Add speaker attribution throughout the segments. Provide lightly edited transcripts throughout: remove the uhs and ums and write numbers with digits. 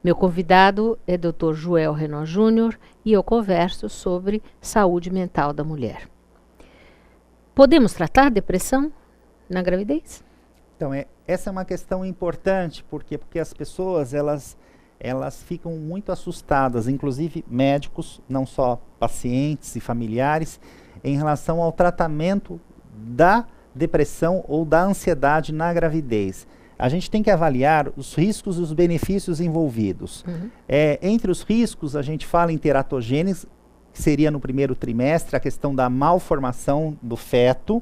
Speaker 1: Meu convidado é Dr. Joel Renaud Júnior e eu converso sobre saúde mental da mulher. Podemos tratar depressão na gravidez?
Speaker 2: Então, essa é uma questão importante, porque as pessoas, elas ficam muito assustadas, inclusive médicos, não só pacientes e familiares, em relação ao tratamento da depressão ou da ansiedade na gravidez. A gente tem que avaliar os riscos e os benefícios envolvidos. Entre os riscos, a gente fala em teratogênese, que seria no primeiro trimestre, a questão da malformação do feto.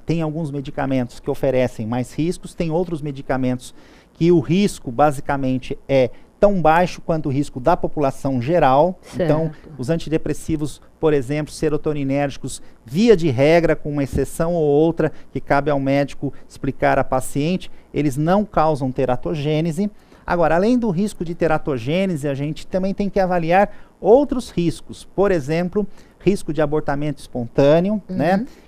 Speaker 2: Tem alguns medicamentos que oferecem mais riscos, tem outros medicamentos que o risco basicamente é tão baixo quanto o risco da população geral.
Speaker 1: Certo.
Speaker 2: Então, os antidepressivos, por exemplo, serotoninérgicos, via de regra, com uma exceção ou outra, que cabe ao médico explicar à paciente, eles não causam teratogênese. Agora, além do risco de teratogênese, a gente também tem que avaliar outros riscos. Por exemplo, risco de abortamento espontâneo,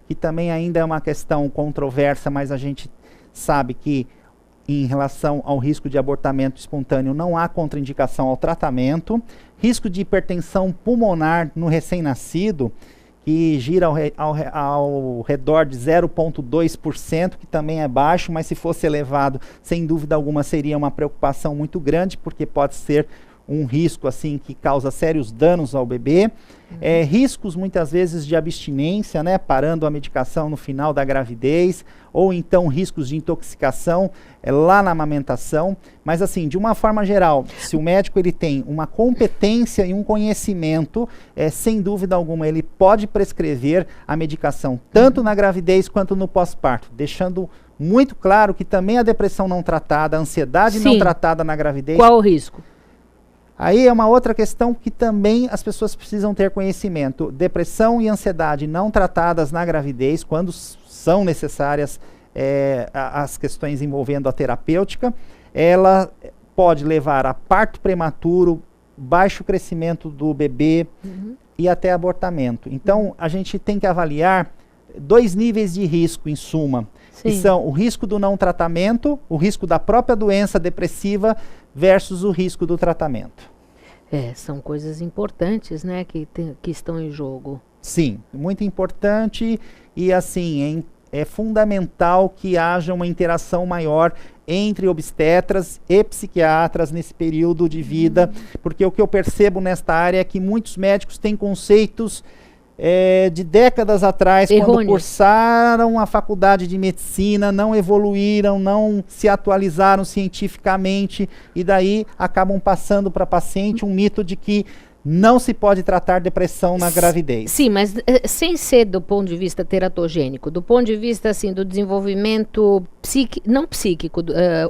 Speaker 2: que também ainda é uma questão controversa, mas a gente sabe que em relação ao risco de abortamento espontâneo não há contraindicação ao tratamento. Risco de hipertensão pulmonar no recém-nascido, que gira ao redor de 0,2%, que também é baixo, mas se fosse elevado, sem dúvida alguma, seria uma preocupação muito grande, porque pode ser um risco assim que causa sérios danos ao bebê. Riscos muitas vezes de abstinência, parando a medicação no final da gravidez, ou então riscos de intoxicação lá na amamentação. Mas assim, de uma forma geral, se o médico ele tem uma competência e um conhecimento, sem dúvida alguma, ele pode prescrever a medicação tanto na gravidez quanto no pós-parto, deixando muito claro que também a depressão não tratada, a ansiedade não tratada na gravidez.
Speaker 1: Qual o risco?
Speaker 2: Aí é uma outra questão que também as pessoas precisam ter conhecimento. Depressão e ansiedade não tratadas na gravidez, quando são necessárias as questões envolvendo a terapêutica, ela pode levar a parto prematuro, baixo crescimento do bebê e até abortamento. Então, a gente tem que avaliar 2 níveis de risco, em suma, que são o risco do não tratamento, o risco da própria doença depressiva versus o risco do tratamento.
Speaker 1: São coisas importantes, que estão em jogo.
Speaker 2: Sim, muito importante e assim, é fundamental que haja uma interação maior entre obstetras e psiquiatras nesse período de vida, porque o que eu percebo nesta área é que muitos médicos têm conceitos de décadas atrás, quando cursaram a faculdade de medicina, não evoluíram, não se atualizaram cientificamente, e daí acabam passando para a paciente um mito de que não se pode tratar depressão na gravidez.
Speaker 1: Sim, mas sem ser do ponto de vista teratogênico, do ponto de vista assim, do desenvolvimento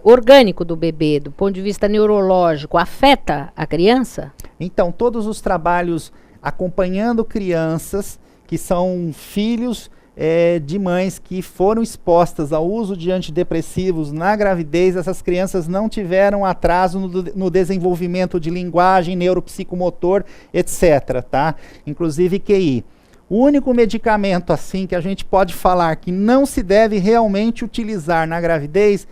Speaker 1: orgânico do bebê, do ponto de vista neurológico, afeta a criança? Então,
Speaker 2: todos os trabalhos acompanhando crianças que são filhos de mães que foram expostas ao uso de antidepressivos na gravidez, essas crianças não tiveram atraso no desenvolvimento de linguagem, neuropsicomotor, etc. Inclusive QI. O único medicamento assim que a gente pode falar que não se deve realmente utilizar na gravidez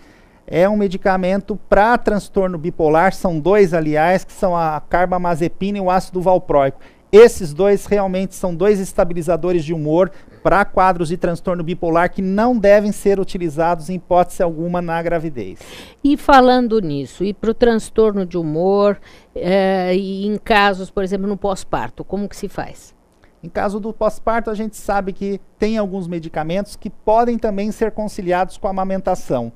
Speaker 2: é um medicamento para transtorno bipolar, são 2, aliás, que são a carbamazepina e o ácido valproico. Esses 2 realmente são 2 estabilizadores de humor para quadros de transtorno bipolar que não devem ser utilizados em hipótese alguma na gravidez.
Speaker 1: E falando nisso, e para o transtorno de humor, e em casos, por exemplo, no pós-parto, como que se faz?
Speaker 2: Em caso do pós-parto, a gente sabe que tem alguns medicamentos que podem também ser conciliados com a amamentação.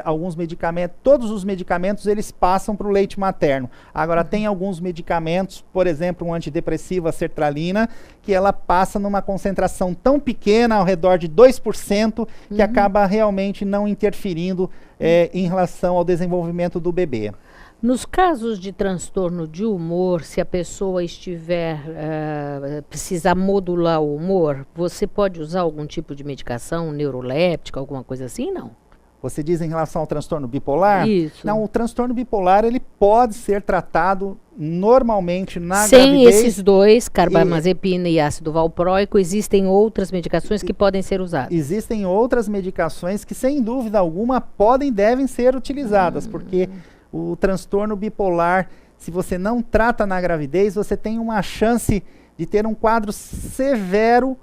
Speaker 2: Alguns medicamentos, todos os medicamentos eles passam para o leite materno. Agora tem alguns medicamentos, por exemplo, um antidepressivo, a sertralina, que ela passa numa concentração tão pequena, ao redor de 2%, que acaba realmente não interferindo em relação ao desenvolvimento do bebê.
Speaker 1: Nos casos de transtorno de humor, se a pessoa precisar modular o humor, você pode usar algum tipo de medicação neuroléptica, alguma coisa assim, não?
Speaker 2: Você diz em relação ao transtorno bipolar?
Speaker 1: Isso.
Speaker 2: Não, o transtorno bipolar ele pode ser tratado normalmente na
Speaker 1: Sem
Speaker 2: gravidez.
Speaker 1: Sem esses 2, carbamazepina e ácido valproico, existem outras medicações que podem ser usadas?
Speaker 2: Existem outras medicações que, sem dúvida alguma, podem e devem ser utilizadas, porque o transtorno bipolar, se você não trata na gravidez, você tem uma chance de ter um quadro severo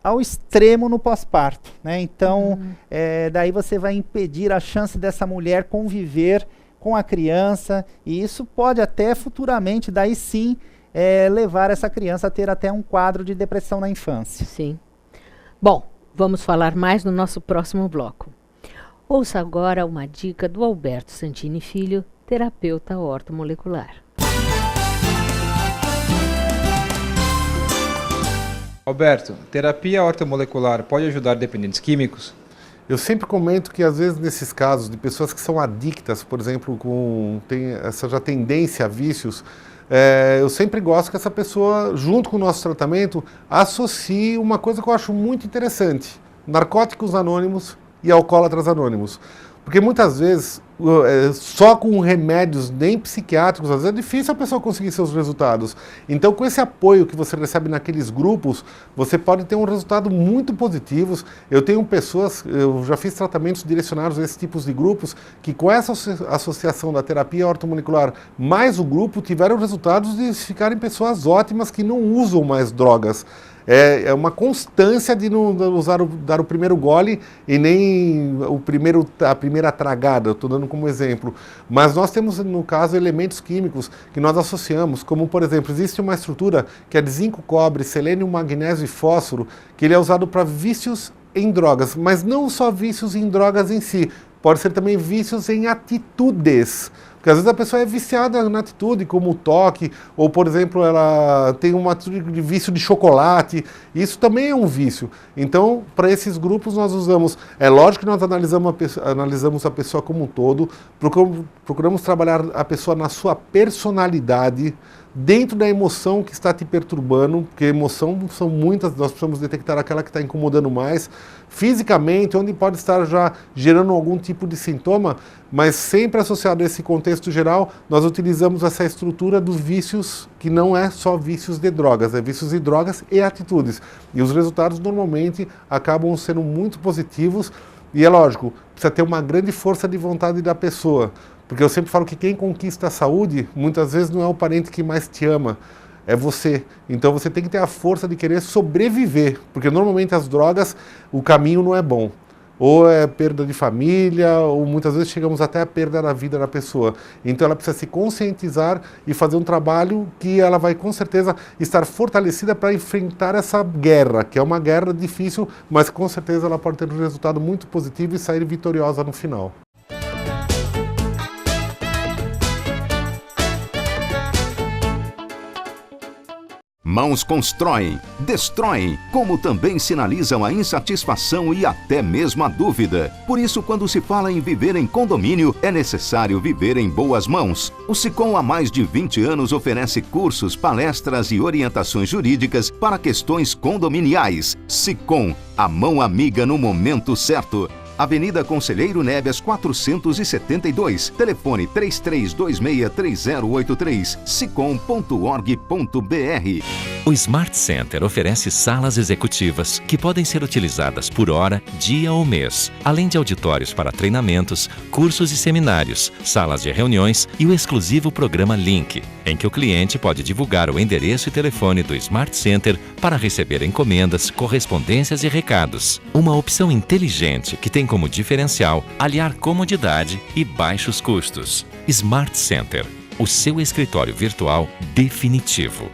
Speaker 2: ao extremo no pós-parto, né? Então, daí você vai impedir a chance dessa mulher conviver com a criança, e isso pode até futuramente, daí sim, levar essa criança a ter até um quadro de depressão na infância.
Speaker 1: Sim. Bom, vamos falar mais no nosso próximo bloco. Ouça agora uma dica do Alberto Santini Filho, terapeuta ortomolecular.
Speaker 3: Alberto, terapia ortomolecular pode ajudar dependentes químicos?
Speaker 4: Eu sempre comento que, às vezes, nesses casos de pessoas que são adictas, por exemplo, tem essa já tendência a vícios, eu sempre gosto que essa pessoa, junto com o nosso tratamento, associe uma coisa que eu acho muito interessante: narcóticos anônimos e alcoólatras anônimos. Porque muitas vezes, só com remédios nem psiquiátricos, às vezes é difícil a pessoa conseguir seus resultados. Então, com esse apoio que você recebe naqueles grupos, você pode ter um resultado muito positivo. Eu tenho pessoas, eu já fiz tratamentos direcionados a esses tipos de grupos, que com essa associação da terapia ortomolecular mais o grupo, tiveram resultados de ficarem pessoas ótimas que não usam mais drogas. É uma constância de não dar o primeiro gole e nem a primeira tragada, eu estou dando como exemplo. Mas nós temos, no caso, elementos químicos que nós associamos, como, por exemplo, existe uma estrutura que é de zinco, cobre, selênio, magnésio e fósforo, que ele é usado para vícios em drogas, mas não só vícios em drogas em si, pode ser também vícios em atitudes. Porque às vezes a pessoa é viciada na atitude, como o toque, ou, por exemplo, ela tem uma atitude de vício de chocolate. Isso também é um vício. Então, para esses grupos nós usamos... É lógico que nós analisamos a pessoa como um todo, procuramos trabalhar a pessoa na sua personalidade, dentro da emoção que está te perturbando, porque emoção são muitas, nós precisamos detectar aquela que está incomodando mais, fisicamente, onde pode estar já gerando algum tipo de sintoma, mas sempre associado a esse contexto geral, nós utilizamos essa estrutura dos vícios, que não é só vícios de drogas, é vícios de drogas e atitudes. E os resultados normalmente acabam sendo muito positivos, e é lógico, precisa ter uma grande força de vontade da pessoa. Porque eu sempre falo que quem conquista a saúde, muitas vezes não é o parente que mais te ama, é você. Então você tem que ter a força de querer sobreviver, porque normalmente as drogas, o caminho não é bom. Ou é perda de família, ou muitas vezes chegamos até a perda da vida da pessoa. Então ela precisa se conscientizar e fazer um trabalho que ela vai com certeza estar fortalecida para enfrentar essa guerra, que é uma guerra difícil, mas com certeza ela pode ter um resultado muito positivo e sair vitoriosa no final.
Speaker 5: Mãos constroem, destroem, como também sinalizam a insatisfação e até mesmo a dúvida. Por isso, quando se fala em viver em condomínio, é necessário viver em boas mãos. O Sicom há mais de 20 anos oferece cursos, palestras e orientações jurídicas para questões condominiais. Sicom, a mão amiga no momento certo. Avenida Conselheiro Neves 472, telefone 33263083, sicom.org.br.
Speaker 6: O Smart Center oferece salas executivas que podem ser utilizadas por hora, dia ou mês, além de auditórios para treinamentos, cursos e seminários, salas de reuniões e o exclusivo programa Link, em que o cliente pode divulgar o endereço e telefone do Smart Center para receber encomendas, correspondências e recados. Uma opção inteligente que tem como diferencial aliar comodidade e baixos custos. Smart Center, o seu escritório virtual definitivo.